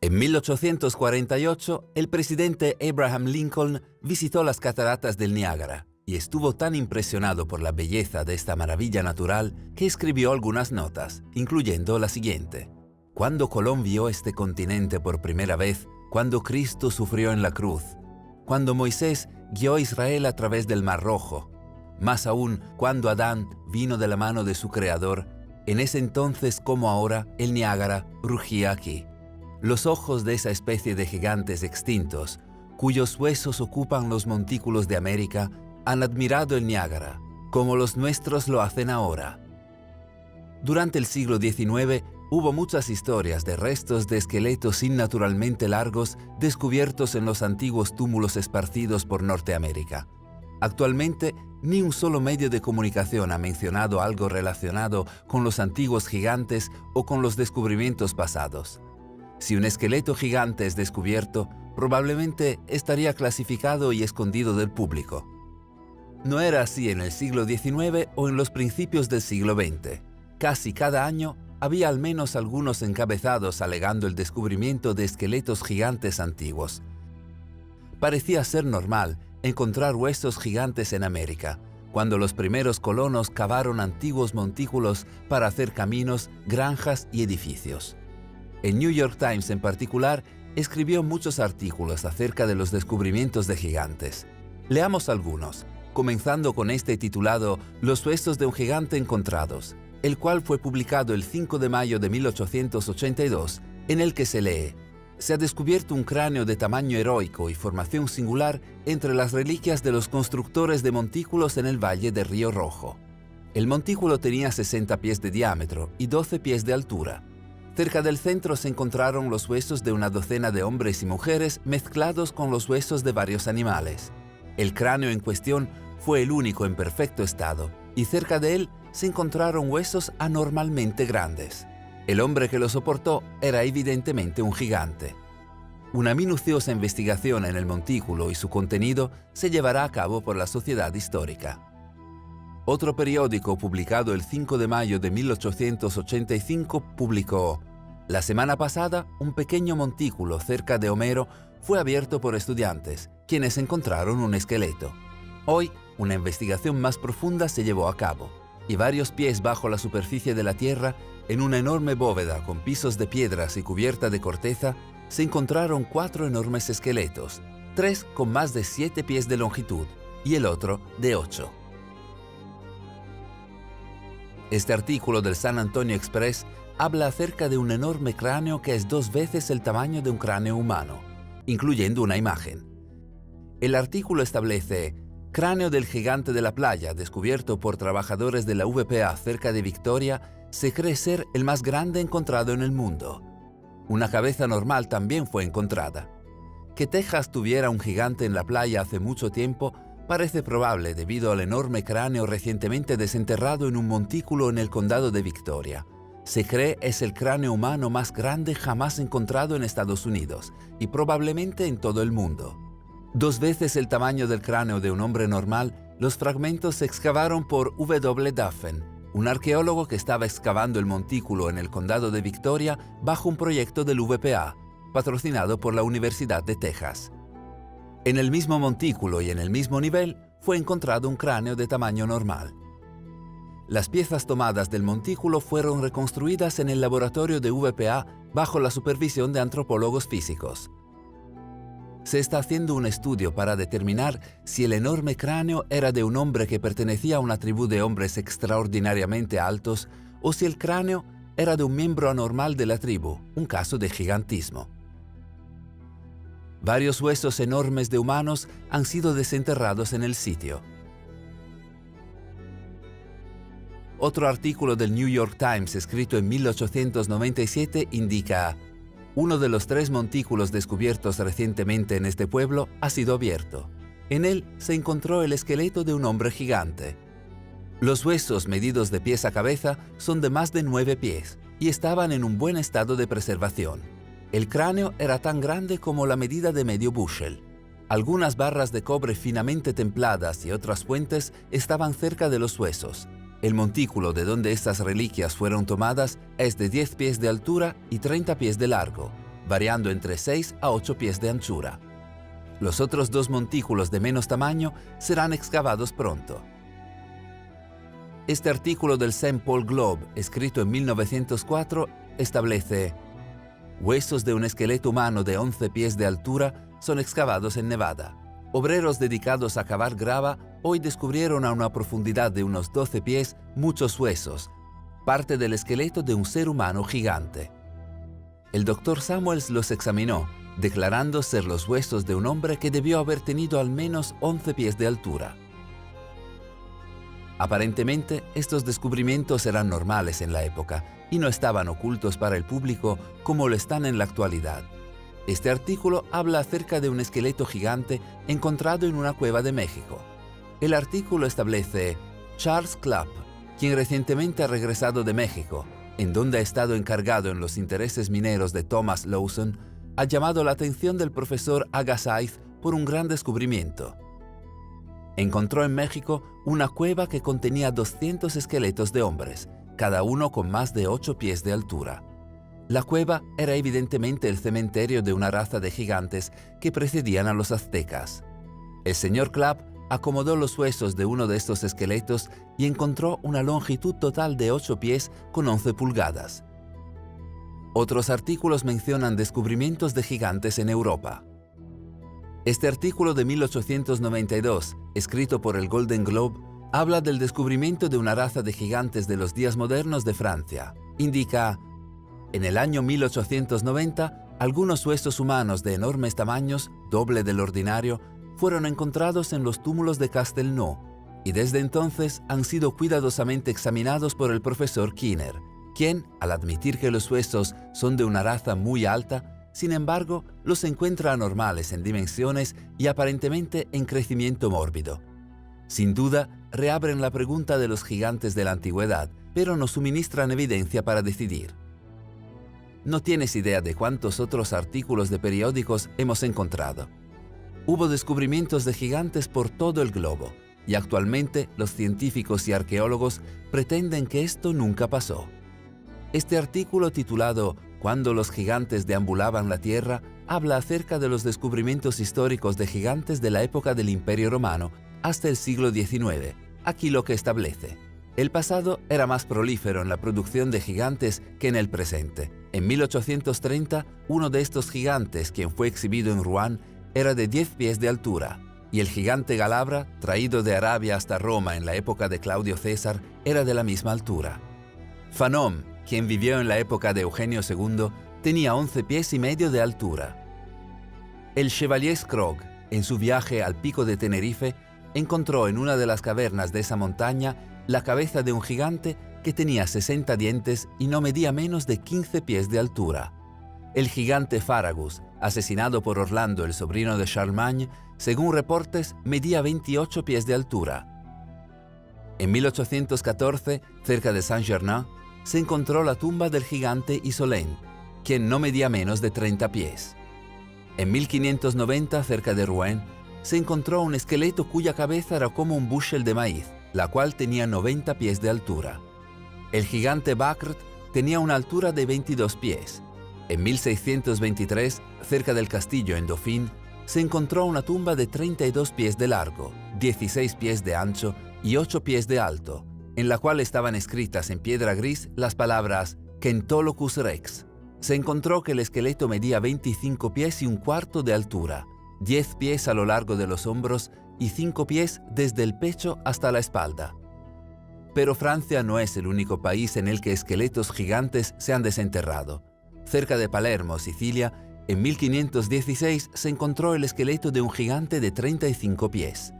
En 1848, el presidente Abraham Lincoln visitó las cataratas del Niágara y estuvo tan impresionado por la belleza de esta maravilla natural que escribió algunas notas, incluyendo la siguiente. Cuando Colón vio este continente por primera vez, cuando Cristo sufrió en la cruz, cuando Moisés guió a Israel a través del Mar Rojo, más aún cuando Adán vino de la mano de su Creador, en ese entonces como ahora el Niágara rugía aquí. Los ojos de esa especie de gigantes extintos, cuyos huesos ocupan los montículos de América, han admirado el Niágara, como los nuestros lo hacen ahora. Durante el siglo XIX hubo muchas historias de restos de esqueletos innaturalmente largos descubiertos en los antiguos túmulos esparcidos por Norteamérica. Actualmente, ni un solo medio de comunicación ha mencionado algo relacionado con los antiguos gigantes o con los descubrimientos pasados. Si un esqueleto gigante es descubierto, probablemente estaría clasificado y escondido del público. No era así en el siglo XIX o en los principios del siglo XX. Casi cada año había al menos algunos encabezados alegando el descubrimiento de esqueletos gigantes antiguos. Parecía ser normal encontrar huesos gigantes en América, cuando los primeros colonos cavaron antiguos montículos para hacer caminos, granjas y edificios. El New York Times en particular escribió muchos artículos acerca de los descubrimientos de gigantes. Leamos algunos, comenzando con este titulado Los huesos de un gigante encontrados, el cual fue publicado el 5 de mayo de 1882, en el que se lee: se ha descubierto un cráneo de tamaño heroico y formación singular entre las reliquias de los constructores de montículos en el valle de Río Rojo. El montículo tenía 60 pies de diámetro y 12 pies de altura. Cerca del centro se encontraron los huesos de una docena de hombres y mujeres mezclados con los huesos de varios animales. El cráneo en cuestión fue el único en perfecto estado, y cerca de él se encontraron huesos anormalmente grandes. El hombre que lo soportó era evidentemente un gigante. Una minuciosa investigación en el montículo y su contenido se llevará a cabo por la Sociedad Histórica. Otro periódico publicado el 5 de mayo de 1885 publicó: la semana pasada, un pequeño montículo cerca de Homero fue abierto por estudiantes, quienes encontraron un esqueleto. Hoy, una investigación más profunda se llevó a cabo, y varios pies bajo la superficie de la Tierra, en una enorme bóveda con pisos de piedras y cubierta de corteza, se encontraron 4 enormes esqueletos, 3 con más de 7 pies de longitud y el otro de 8. Este artículo del San Antonio Express habla acerca de un enorme cráneo que es 2 veces el tamaño de un cráneo humano, incluyendo una imagen. El artículo establece: cráneo del gigante de la playa, descubierto por trabajadores de la VPA cerca de Victoria, se cree ser el más grande encontrado en el mundo. Una cabeza normal también fue encontrada. Que Texas tuviera un gigante en la playa hace mucho tiempo parece probable debido al enorme cráneo recientemente desenterrado en un montículo en el condado de Victoria. Se cree es el cráneo humano más grande jamás encontrado en Estados Unidos y probablemente en todo el mundo. 2 veces el tamaño del cráneo de un hombre normal, los fragmentos se excavaron por W. Duffen, un arqueólogo que estaba excavando el montículo en el condado de Victoria bajo un proyecto del VPA, patrocinado por la Universidad de Texas. En el mismo montículo y en el mismo nivel fue encontrado un cráneo de tamaño normal. Las piezas tomadas del montículo fueron reconstruidas en el laboratorio de VPA bajo la supervisión de antropólogos físicos. Se está haciendo un estudio para determinar si el enorme cráneo era de un hombre que pertenecía a una tribu de hombres extraordinariamente altos o si el cráneo era de un miembro anormal de la tribu, un caso de gigantismo. Varios huesos enormes de humanos han sido desenterrados en el sitio. Otro artículo del New York Times escrito en 1897 indica: uno de los 3 montículos descubiertos recientemente en este pueblo ha sido abierto. En él se encontró el esqueleto de un hombre gigante. Los huesos medidos de pies a cabeza son de más de 9 pies y estaban en un buen estado de preservación. El cráneo era tan grande como la medida de medio bushel. Algunas barras de cobre finamente templadas y otras fuentes estaban cerca de los huesos. El montículo de donde estas reliquias fueron tomadas es de 10 pies de altura y 30 pies de largo, variando entre 6 a 8 pies de anchura. Los otros 2 montículos de menos tamaño serán excavados pronto. Este artículo del St. Paul Globe, escrito en 1904, establece: huesos de un esqueleto humano de 11 pies de altura son excavados en Nevada. Obreros dedicados a cavar grava hoy descubrieron a una profundidad de unos 12 pies muchos huesos, parte del esqueleto de un ser humano gigante. El Dr. Samuels los examinó, declarando ser los huesos de un hombre que debió haber tenido al menos 11 pies de altura. Aparentemente, estos descubrimientos eran normales en la época y no estaban ocultos para el público como lo están en la actualidad. Este artículo habla acerca de un esqueleto gigante encontrado en una cueva de México. El artículo establece: Charles Clapp, quien recientemente ha regresado de México, en donde ha estado encargado en los intereses mineros de Thomas Lawson, ha llamado la atención del profesor Agassiz por un gran descubrimiento. Encontró en México una cueva que contenía 200 esqueletos de hombres, cada uno con más de 8 pies de altura. La cueva era evidentemente el cementerio de una raza de gigantes que precedían a los aztecas. El señor Clapp acomodó los huesos de uno de estos esqueletos y encontró una longitud total de 8 pies con 11 pulgadas. Otros artículos mencionan descubrimientos de gigantes en Europa. Este artículo de 1892, escrito por el Golden Globe, habla del descubrimiento de una raza de gigantes de los días modernos de Francia. Indica: en el año 1890, algunos huesos humanos de enormes tamaños, doble del ordinario, fueron encontrados en los túmulos de Castelnau, y desde entonces han sido cuidadosamente examinados por el profesor Kinner, quien, al admitir que los huesos son de una raza muy alta, sin embargo, los encuentra anormales en dimensiones y aparentemente en crecimiento mórbido. Sin duda, reabren la pregunta de los gigantes de la antigüedad, pero nos suministran evidencia para decidir. No tienes idea de cuántos otros artículos de periódicos hemos encontrado. Hubo descubrimientos de gigantes por todo el globo, y actualmente los científicos y arqueólogos pretenden que esto nunca pasó. Este artículo titulado «Cuando los gigantes deambulaban la Tierra» habla acerca de los descubrimientos históricos de gigantes de la época del Imperio Romano hasta el siglo XIX. Aquí lo que establece: el pasado era más prolífero en la producción de gigantes que en el presente. En 1830, uno de estos gigantes, quien fue exhibido en Rouen, era de 10 pies de altura, y el gigante Galabra, traído de Arabia hasta Roma en la época de Claudio César, era de la misma altura. Fanon, quien vivió en la época de Eugenio II, tenía 11 pies y medio de altura. El Chevalier Scrogg, en su viaje al pico de Tenerife, encontró en una de las cavernas de esa montaña la cabeza de un gigante que tenía 60 dientes y no medía menos de 15 pies de altura. El gigante Faragus, asesinado por Orlando, el sobrino de Charlemagne, según reportes, medía 28 pies de altura. En 1814, cerca de Saint-Germain, se encontró la tumba del gigante Isolén, quien no medía menos de 30 pies. En 1590, cerca de Rouen, se encontró un esqueleto cuya cabeza era como un bushel de maíz, la cual tenía 90 pies de altura. El gigante Bacrt tenía una altura de 22 pies. En 1623, cerca del castillo en Dauphin, se encontró una tumba de 32 pies de largo, 16 pies de ancho y 8 pies de alto, en la cual estaban escritas en piedra gris las palabras Kentolicus Rex. Se encontró que el esqueleto medía 25 pies y un cuarto de altura, 10 pies a lo largo de los hombros y 5 pies desde el pecho hasta la espalda. Pero Francia no es el único país en el que esqueletos gigantes se han desenterrado. Cerca de Palermo, Sicilia, en 1516 se encontró el esqueleto de un gigante de 35 pies.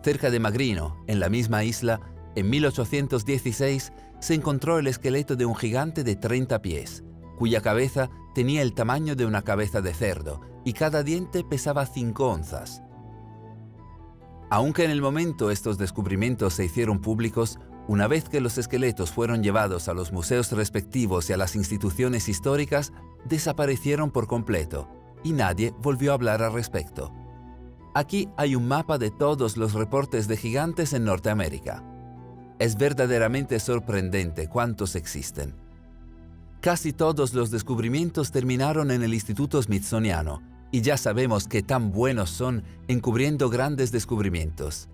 Cerca de Magrino, en la misma isla, en 1816 se encontró el esqueleto de un gigante de 30 pies, cuya cabeza tenía el tamaño de una cabeza de cerdo y cada diente pesaba 5 onzas. Aunque en el momento estos descubrimientos se hicieron públicos, una vez que los esqueletos fueron llevados a los museos respectivos y a las instituciones históricas, desaparecieron por completo y nadie volvió a hablar al respecto. Aquí hay un mapa de todos los reportes de gigantes en Norteamérica. Es verdaderamente sorprendente cuántos existen. Casi todos los descubrimientos terminaron en el Instituto Smithsoniano, y ya sabemos qué tan buenos son encubriendo grandes descubrimientos.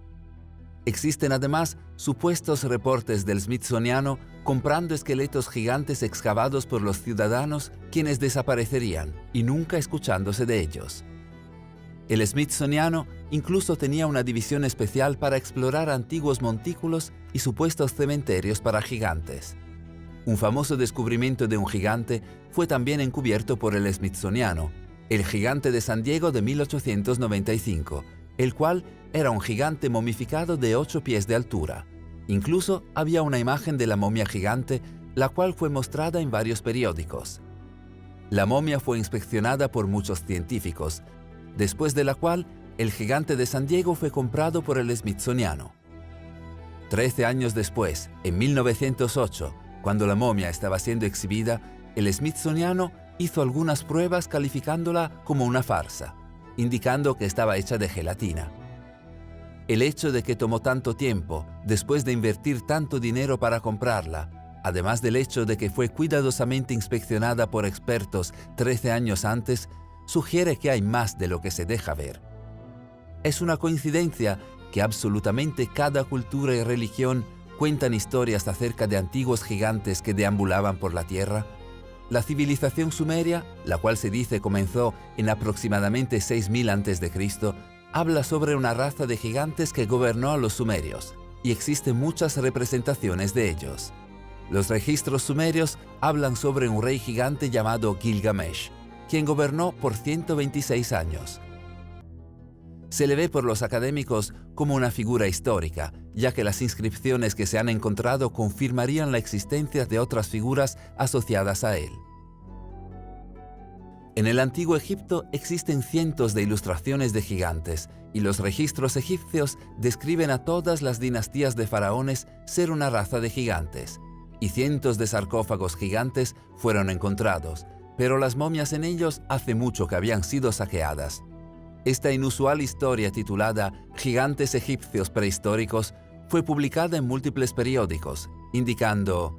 Existen además supuestos reportes del Smithsoniano comprando esqueletos gigantes excavados por los ciudadanos quienes desaparecerían y nunca escuchándose de ellos. El Smithsoniano incluso tenía una división especial para explorar antiguos montículos y supuestos cementerios para gigantes. Un famoso descubrimiento de un gigante fue también encubierto por el Smithsoniano, el gigante de San Diego de 1895, el cual era un gigante momificado de 8 pies de altura. Incluso había una imagen de la momia gigante, la cual fue mostrada en varios periódicos. La momia fue inspeccionada por muchos científicos, después de la cual el gigante de San Diego fue comprado por el Smithsoniano. 13 años después, en 1908, cuando la momia estaba siendo exhibida, el Smithsoniano hizo algunas pruebas calificándola como una farsa, indicando que estaba hecha de gelatina. El hecho de que tomó tanto tiempo, después de invertir tanto dinero para comprarla, además del hecho de que fue cuidadosamente inspeccionada por expertos 13 años antes, sugiere que hay más de lo que se deja ver. Es una coincidencia que absolutamente cada cultura y religión cuentan historias acerca de antiguos gigantes que deambulaban por la tierra. La civilización sumeria, la cual se dice comenzó en aproximadamente 6000 a.C., habla sobre una raza de gigantes que gobernó a los sumerios, y existen muchas representaciones de ellos. Los registros sumerios hablan sobre un rey gigante llamado Gilgamesh, quien gobernó por 126 años. Se le ve por los académicos como una figura histórica, ya que las inscripciones que se han encontrado confirmarían la existencia de otras figuras asociadas a él. En el Antiguo Egipto existen cientos de ilustraciones de gigantes, y los registros egipcios describen a todas las dinastías de faraones ser una raza de gigantes, y cientos de sarcófagos gigantes fueron encontrados, pero las momias en ellos hace mucho que habían sido saqueadas. Esta inusual historia titulada Gigantes egipcios prehistóricos fue publicada en múltiples periódicos, indicando: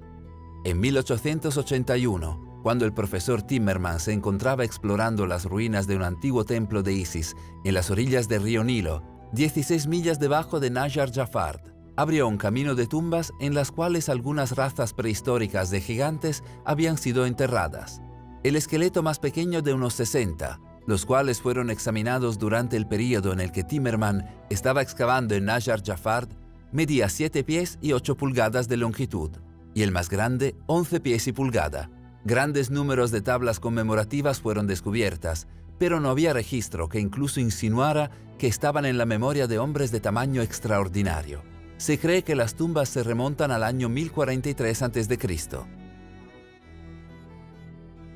en 1881, cuando el profesor Timmerman se encontraba explorando las ruinas de un antiguo templo de Isis en las orillas del río Nilo, 16 millas debajo de Najar Jafard, abrió un camino de tumbas en las cuales algunas razas prehistóricas de gigantes habían sido enterradas. El esqueleto más pequeño de unos 60, los cuales fueron examinados durante el período en el que Timmerman estaba excavando en Najar Jafard, medía 7 pies y 8 pulgadas de longitud, y el más grande 11 pies y pulgada. Grandes números de tablas conmemorativas fueron descubiertas, pero no había registro que incluso insinuara que estaban en la memoria de hombres de tamaño extraordinario. Se cree que las tumbas se remontan al año 1043 a.C.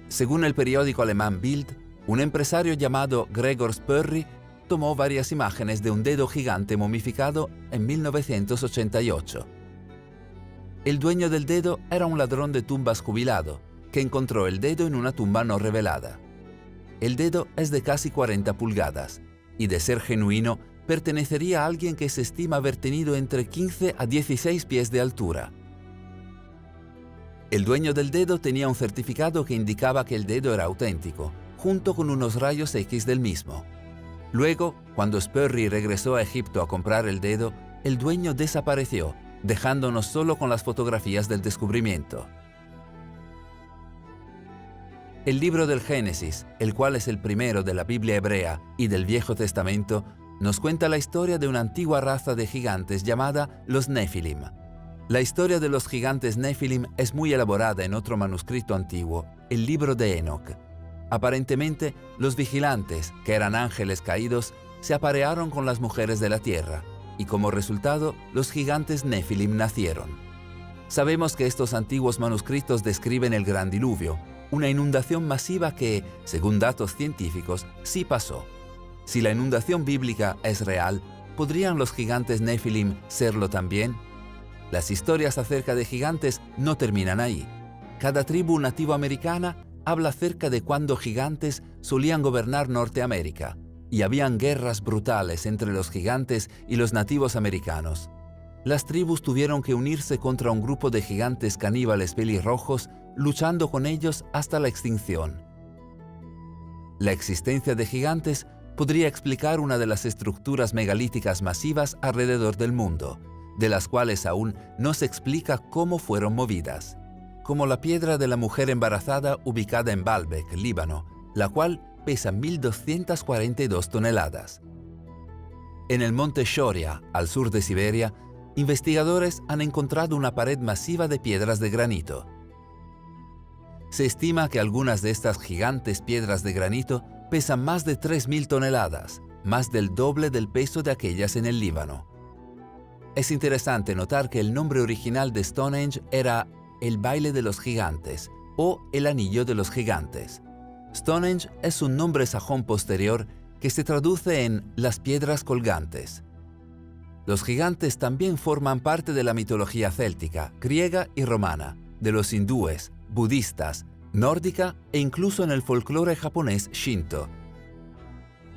Según el periódico alemán Bild, un empresario llamado Gregor Spörri tomó varias imágenes de un dedo gigante momificado en 1988. El dueño del dedo era un ladrón de tumbas jubilado, que encontró el dedo en una tumba no revelada. El dedo es de casi 40 pulgadas, y de ser genuino, pertenecería a alguien que se estima haber tenido entre 15 a 16 pies de altura. El dueño del dedo tenía un certificado que indicaba que el dedo era auténtico, junto con unos rayos X del mismo. Luego, cuando Spörri regresó a Egipto a comprar el dedo, el dueño desapareció, dejándonos solo con las fotografías del descubrimiento. El libro del Génesis, el cual es el primero de la Biblia hebrea y del Viejo Testamento, nos cuenta la historia de una antigua raza de gigantes llamada los Nefilim. La historia de los gigantes Nefilim es muy elaborada en otro manuscrito antiguo, el libro de Enoch. Aparentemente, los vigilantes, que eran ángeles caídos, se aparearon con las mujeres de la tierra, y como resultado, los gigantes Nefilim nacieron. Sabemos que estos antiguos manuscritos describen el gran diluvio, una inundación masiva que, según datos científicos, sí pasó. Si la inundación bíblica es real, ¿podrían los gigantes Nefilim serlo también? Las historias acerca de gigantes no terminan ahí. Cada tribu nativoamericana habla acerca de cuando gigantes solían gobernar Norteamérica, y habían guerras brutales entre los gigantes y los nativos americanos. Las tribus tuvieron que unirse contra un grupo de gigantes caníbales pelirrojos luchando con ellos hasta la extinción. La existencia de gigantes podría explicar una de las estructuras megalíticas masivas alrededor del mundo, de las cuales aún no se explica cómo fueron movidas, como la piedra de la mujer embarazada ubicada en Baalbek, Líbano, la cual pesa 1.242 toneladas. En el monte Shoria, al sur de Siberia, investigadores han encontrado una pared masiva de piedras de granito. Se estima que algunas de estas gigantes piedras de granito pesan más de 3.000 toneladas, más del doble del peso de aquellas en el Líbano. Es interesante notar que el nombre original de Stonehenge era el baile de los gigantes o el anillo de los gigantes. Stonehenge es un nombre sajón posterior que se traduce en las piedras colgantes. Los gigantes también forman parte de la mitología céltica, griega y romana, de los hindúes, budistas, nórdica e incluso en el folclore japonés Shinto.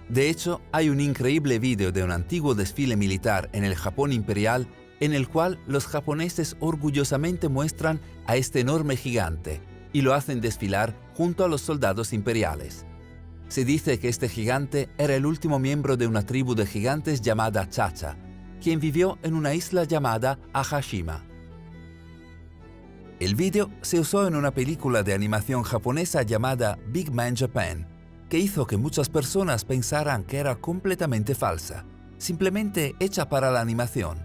De hecho, hay un increíble vídeo de un antiguo desfile militar en el Japón imperial en el cual los japoneses orgullosamente muestran a este enorme gigante y lo hacen desfilar junto a los soldados imperiales. Se dice que este gigante era el último miembro de una tribu de gigantes llamada Chacha, quien vivió en una isla llamada Ahashima. El vídeo se usó en una película de animación japonesa llamada Big Man Japan, que hizo que muchas personas pensaran que era completamente falsa, simplemente hecha para la animación.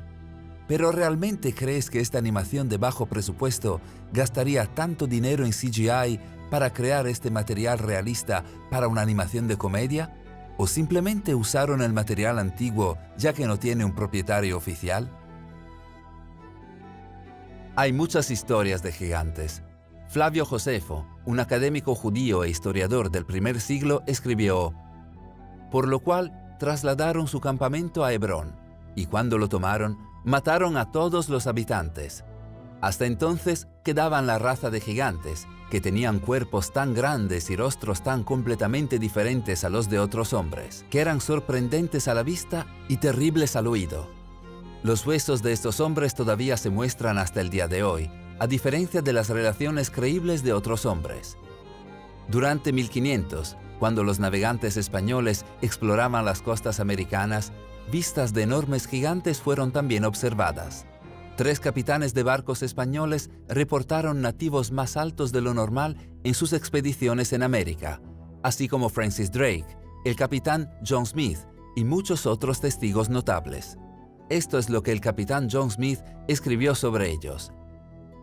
¿Pero realmente crees que esta animación de bajo presupuesto gastaría tanto dinero en CGI para crear este material realista para una animación de comedia? ¿O simplemente usaron el material antiguo ya que no tiene un propietario oficial? Hay muchas historias de gigantes. Flavio Josefo, un académico judío e historiador del primer siglo, escribió: por lo cual trasladaron su campamento a Hebrón, y cuando lo tomaron, mataron a todos los habitantes. Hasta entonces quedaban la raza de gigantes, que tenían cuerpos tan grandes y rostros tan completamente diferentes a los de otros hombres, que eran sorprendentes a la vista y terribles al oído. Los huesos de estos hombres todavía se muestran hasta el día de hoy, a diferencia de las relaciones creíbles de otros hombres. Durante 1500, cuando los navegantes españoles exploraban las costas americanas, vistas de enormes gigantes fueron también observadas. 3 capitanes de barcos españoles reportaron nativos más altos de lo normal en sus expediciones en América, así como Francis Drake, el capitán John Smith y muchos otros testigos notables. Esto es lo que el capitán John Smith escribió sobre ellos.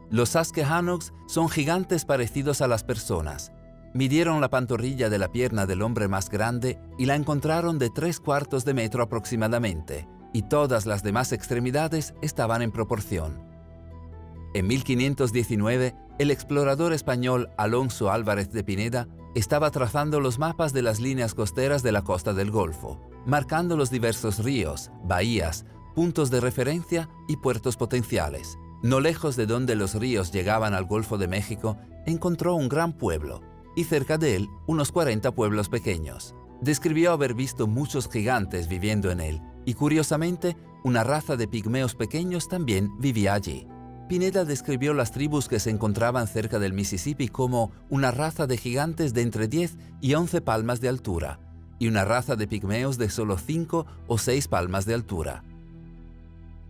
Los Susquehannocks son gigantes parecidos a las personas. Midieron la pantorrilla de la pierna del hombre más grande y la encontraron de 3/4 de metro aproximadamente, y todas las demás extremidades estaban en proporción. En 1519, el explorador español Alonso Álvarez de Pineda estaba trazando los mapas de las líneas costeras de la costa del Golfo, marcando los diversos ríos, bahías, puntos de referencia y puertos potenciales. No lejos de donde los ríos llegaban al Golfo de México, encontró un gran pueblo, y cerca de él unos 40 pueblos pequeños. Describió haber visto muchos gigantes viviendo en él, y curiosamente, una raza de pigmeos pequeños también vivía allí. Pineda describió las tribus que se encontraban cerca del Mississippi como una raza de gigantes de entre 10 y 11 palmas de altura, y una raza de pigmeos de solo 5 o 6 palmas de altura.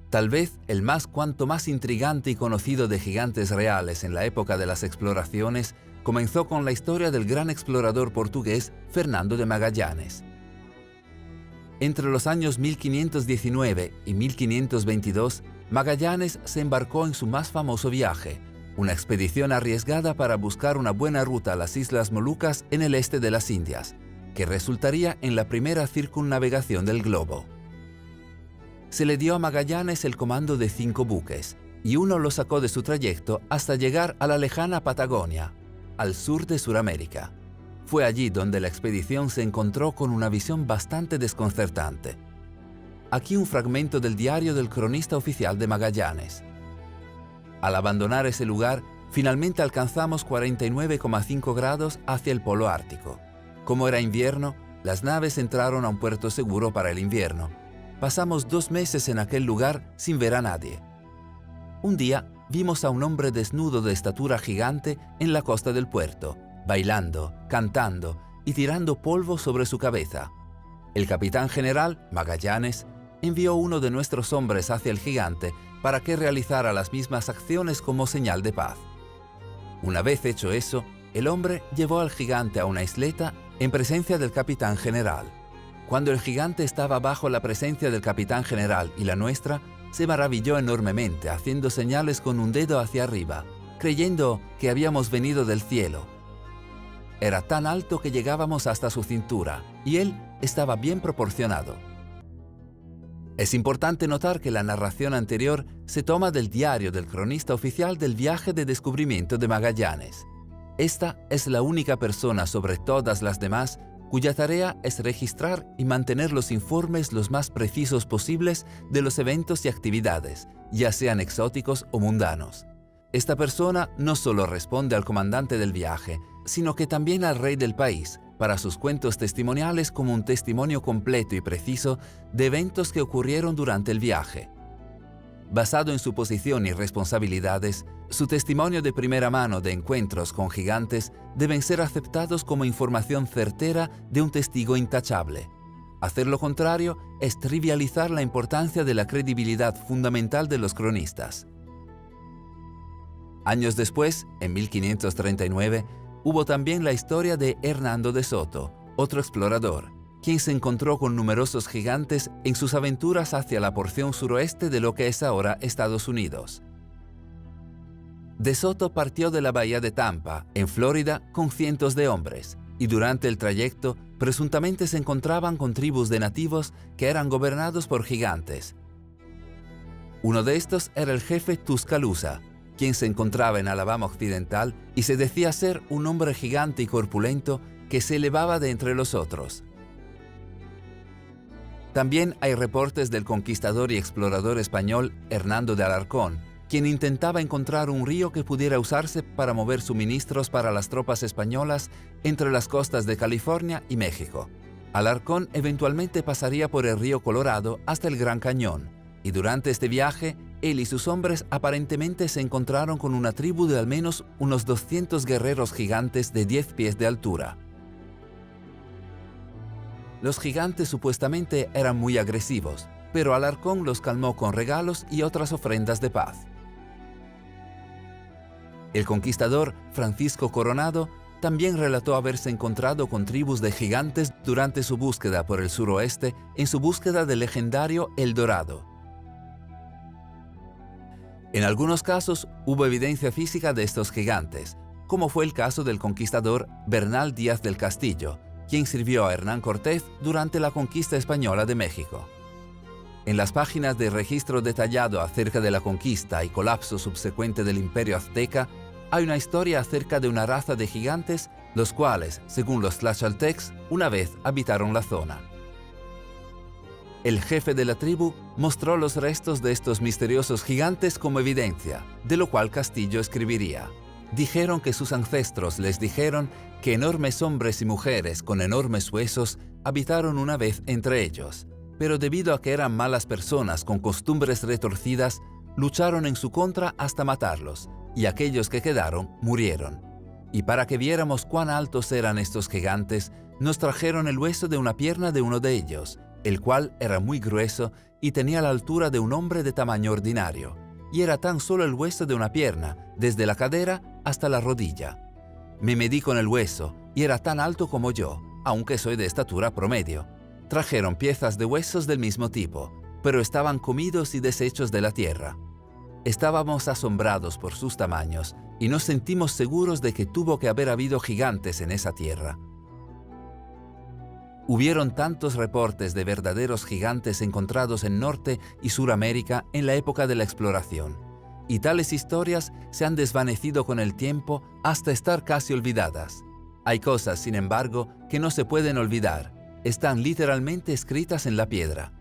Tal vez el cuanto más intrigante y conocido de gigantes reales en la época de las exploraciones comenzó con la historia del gran explorador portugués Fernando de Magallanes. Entre los años 1519 y 1522, Magallanes se embarcó en su más famoso viaje, una expedición arriesgada para buscar una buena ruta a las Islas Molucas en el este de las Indias, que resultaría en la primera circunnavegación del globo. Se le dio a Magallanes el comando de 5 buques, y uno lo sacó de su trayecto hasta llegar a la lejana Patagonia, al sur de Sudamérica. Fue allí donde la expedición se encontró con una visión bastante desconcertante. Aquí un fragmento del diario del cronista oficial de Magallanes. Al abandonar ese lugar, finalmente alcanzamos 49,5 grados hacia el polo ártico. Como era invierno, las naves entraron a un puerto seguro para el invierno. Pasamos 2 meses en aquel lugar sin ver a nadie. Un día, vimos a un hombre desnudo de estatura gigante en la costa del puerto, bailando, cantando y tirando polvo sobre su cabeza. El capitán general, Magallanes, envió uno de nuestros hombres hacia el gigante para que realizara las mismas acciones como señal de paz. Una vez hecho eso, el hombre llevó al gigante a una isleta en presencia del capitán general. Cuando el gigante estaba bajo la presencia del capitán general y la nuestra, se maravilló enormemente, haciendo señales con un dedo hacia arriba, creyendo que habíamos venido del cielo. Era tan alto que llegábamos hasta su cintura, y él estaba bien proporcionado. Es importante notar que la narración anterior se toma del diario del cronista oficial del viaje de descubrimiento de Magallanes. Esta es la única persona sobre todas las demás cuya tarea es registrar y mantener los informes los más precisos posibles de los eventos y actividades, ya sean exóticos o mundanos. Esta persona no solo responde al comandante del viaje, sino que también al rey del país, para sus cuentos testimoniales como un testimonio completo y preciso de eventos que ocurrieron durante el viaje. Basado en su posición y responsabilidades, su testimonio de primera mano de encuentros con gigantes deben ser aceptados como información certera de un testigo intachable. Hacer lo contrario es trivializar la importancia de la credibilidad fundamental de los cronistas. Años después, en 1539, hubo también la historia de Hernando de Soto, otro explorador, quien se encontró con numerosos gigantes en sus aventuras hacia la porción suroeste de lo que es ahora Estados Unidos. De Soto partió de la bahía de Tampa, en Florida, con cientos de hombres, y durante el trayecto presuntamente se encontraban con tribus de nativos que eran gobernados por gigantes. Uno de estos era el jefe Tuscaloosa, quien se encontraba en Alabama Occidental y se decía ser un hombre gigante y corpulento que se elevaba de entre los otros. También hay reportes del conquistador y explorador español Hernando de Alarcón, quien intentaba encontrar un río que pudiera usarse para mover suministros para las tropas españolas entre las costas de California y México. Alarcón eventualmente pasaría por el río Colorado hasta el Gran Cañón, y durante este viaje, él y sus hombres aparentemente se encontraron con una tribu de al menos unos 200 guerreros gigantes de 10 pies de altura. Los gigantes supuestamente eran muy agresivos, pero Alarcón los calmó con regalos y otras ofrendas de paz. El conquistador Francisco Coronado también relató haberse encontrado con tribus de gigantes durante su búsqueda por el suroeste en su búsqueda del legendario El Dorado. En algunos casos hubo evidencia física de estos gigantes, como fue el caso del conquistador Bernal Díaz del Castillo, quien sirvió a Hernán Cortés durante la conquista española de México. En las páginas de registro detallado acerca de la conquista y colapso subsecuente del Imperio Azteca, hay una historia acerca de una raza de gigantes, los cuales, según los tlaxcaltecs, una vez habitaron la zona. El jefe de la tribu mostró los restos de estos misteriosos gigantes como evidencia, de lo cual Castillo escribiría: dijeron que sus ancestros les dijeron que enormes hombres y mujeres con enormes huesos habitaron una vez entre ellos, pero debido a que eran malas personas con costumbres retorcidas, lucharon en su contra hasta matarlos, y aquellos que quedaron murieron. Y para que viéramos cuán altos eran estos gigantes, nos trajeron el hueso de una pierna de uno de ellos, el cual era muy grueso y tenía la altura de un hombre de tamaño ordinario, y era tan solo el hueso de una pierna, desde la cadera hasta la rodilla. Me medí con el hueso, y era tan alto como yo, aunque soy de estatura promedio. Trajeron piezas de huesos del mismo tipo, pero estaban comidos y deshechos de la tierra. Estábamos asombrados por sus tamaños, y nos sentimos seguros de que tuvo que haber habido gigantes en esa tierra. Hubieron tantos reportes de verdaderos gigantes encontrados en Norte y Suramérica en la época de la exploración, y tales historias se han desvanecido con el tiempo hasta estar casi olvidadas. Hay cosas, sin embargo, que no se pueden olvidar. Están literalmente escritas en la piedra.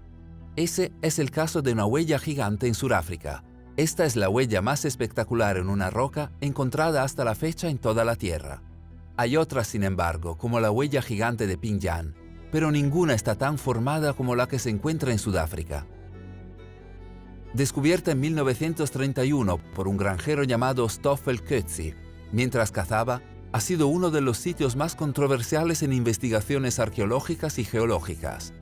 Ese es el caso de una huella gigante en Suráfrica. Esta es la huella más espectacular en una roca encontrada hasta la fecha en toda la Tierra. Hay otras, sin embargo, como la huella gigante de Pinjan, pero ninguna está tan formada como la que se encuentra en Sudáfrica. Descubierta en 1931 por un granjero llamado Stoffel Coetzee, mientras cazaba, ha sido uno de los sitios más controversiales en investigaciones arqueológicas y geológicas.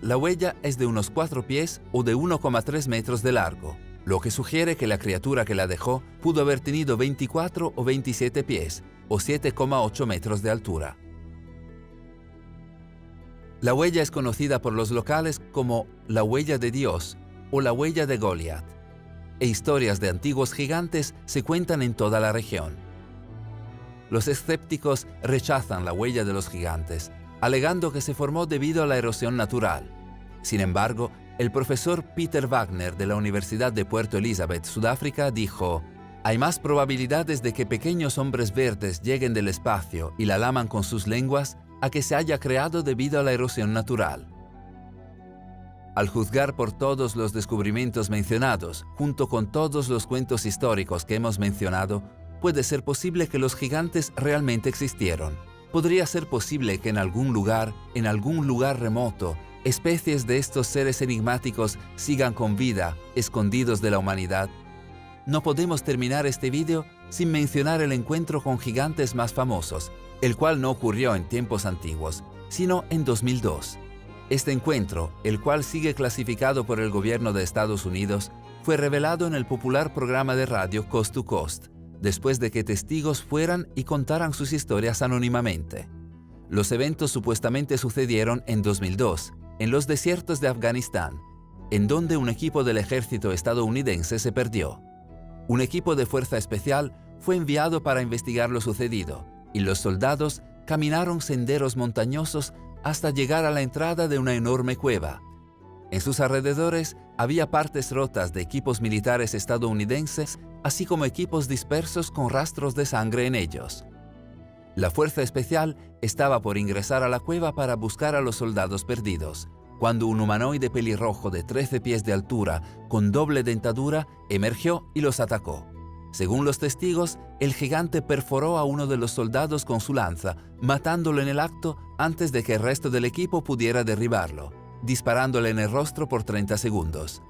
La huella es de unos 4 pies o de 1,3 metros de largo, lo que sugiere que la criatura que la dejó pudo haber tenido 24 o 27 pies, o 7,8 metros de altura. La huella es conocida por los locales como la huella de Dios o la huella de Goliat, e historias de antiguos gigantes se cuentan en toda la región. Los escépticos rechazan la huella de los gigantes, alegando que se formó debido a la erosión natural. Sin embargo, el profesor Peter Wagner de la Universidad de Puerto Elizabeth, Sudáfrica, dijo: «Hay más probabilidades de que pequeños hombres verdes lleguen del espacio y la laman con sus lenguas a que se haya creado debido a la erosión natural». Al juzgar por todos los descubrimientos mencionados, junto con todos los cuentos históricos que hemos mencionado, puede ser posible que los gigantes realmente existieron. Podría ser posible que en algún lugar remoto, especies de estos seres enigmáticos sigan con vida, escondidos de la humanidad. No podemos terminar este vídeo sin mencionar el encuentro con gigantes más famosos, el cual no ocurrió en tiempos antiguos, sino en 2002. Este encuentro, el cual sigue clasificado por el gobierno de Estados Unidos, fue revelado en el popular programa de radio Coast to Coast, después de que testigos fueran y contaran sus historias anónimamente. Los eventos supuestamente sucedieron en 2002, en los desiertos de Afganistán, en donde un equipo del ejército estadounidense se perdió. Un equipo de fuerza especial fue enviado para investigar lo sucedido, y los soldados caminaron senderos montañosos hasta llegar a la entrada de una enorme cueva. En sus alrededores había partes rotas de equipos militares estadounidenses, así como equipos dispersos con rastros de sangre en ellos. La fuerza especial estaba por ingresar a la cueva para buscar a los soldados perdidos, cuando un humanoide pelirrojo de 13 pies de altura, con doble dentadura, emergió y los atacó. Según los testigos, el gigante perforó a uno de los soldados con su lanza, matándolo en el acto antes de que el resto del equipo pudiera derribarlo, disparándole en el rostro por 30 segundos.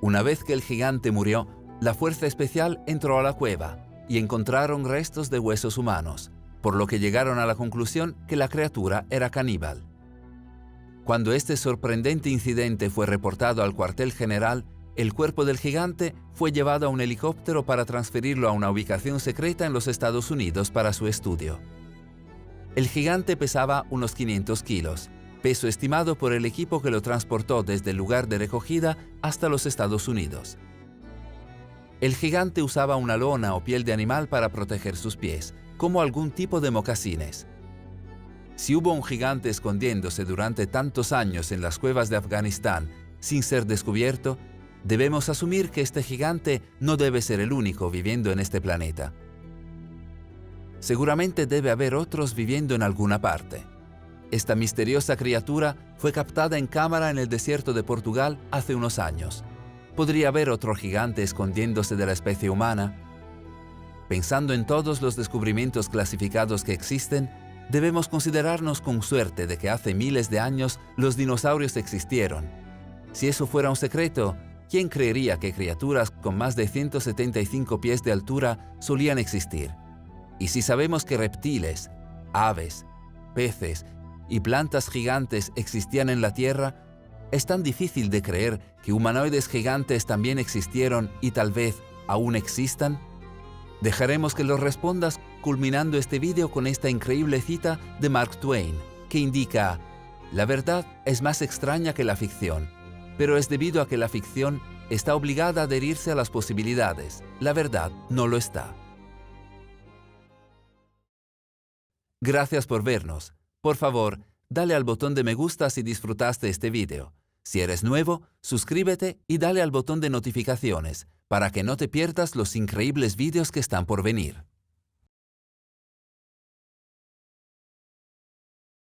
Una vez que el gigante murió, la fuerza especial entró a la cueva y encontraron restos de huesos humanos, por lo que llegaron a la conclusión que la criatura era caníbal. Cuando este sorprendente incidente fue reportado al cuartel general, el cuerpo del gigante fue llevado a un helicóptero para transferirlo a una ubicación secreta en los Estados Unidos para su estudio. El gigante pesaba unos 500 kilos, peso estimado por el equipo que lo transportó desde el lugar de recogida hasta los Estados Unidos. El gigante usaba una lona o piel de animal para proteger sus pies, como algún tipo de mocasines. Si hubo un gigante escondiéndose durante tantos años en las cuevas de Afganistán sin ser descubierto, debemos asumir que este gigante no debe ser el único viviendo en este planeta. Seguramente debe haber otros viviendo en alguna parte. Esta misteriosa criatura fue captada en cámara en el desierto de Portugal hace unos años. ¿Podría haber otro gigante escondiéndose de la especie humana? Pensando en todos los descubrimientos clasificados que existen, debemos considerarnos con suerte de que hace miles de años los dinosaurios existieron. Si eso fuera un secreto, ¿quién creería que criaturas con más de 175 pies de altura solían existir? Y si sabemos que reptiles, aves, peces y plantas gigantes existían en la Tierra, es tan difícil de creer que humanoides gigantes también existieron y tal vez aún existan. Dejaremos que lo respondas culminando este vídeo con esta increíble cita de Mark Twain, que indica: «La verdad es más extraña que la ficción, pero es debido a que la ficción está obligada a adherirse a las posibilidades. La verdad no lo está». Gracias por vernos. Por favor, dale al botón de me gusta si disfrutaste este vídeo. Si eres nuevo, suscríbete y dale al botón de notificaciones para que no te pierdas los increíbles vídeos que están por venir.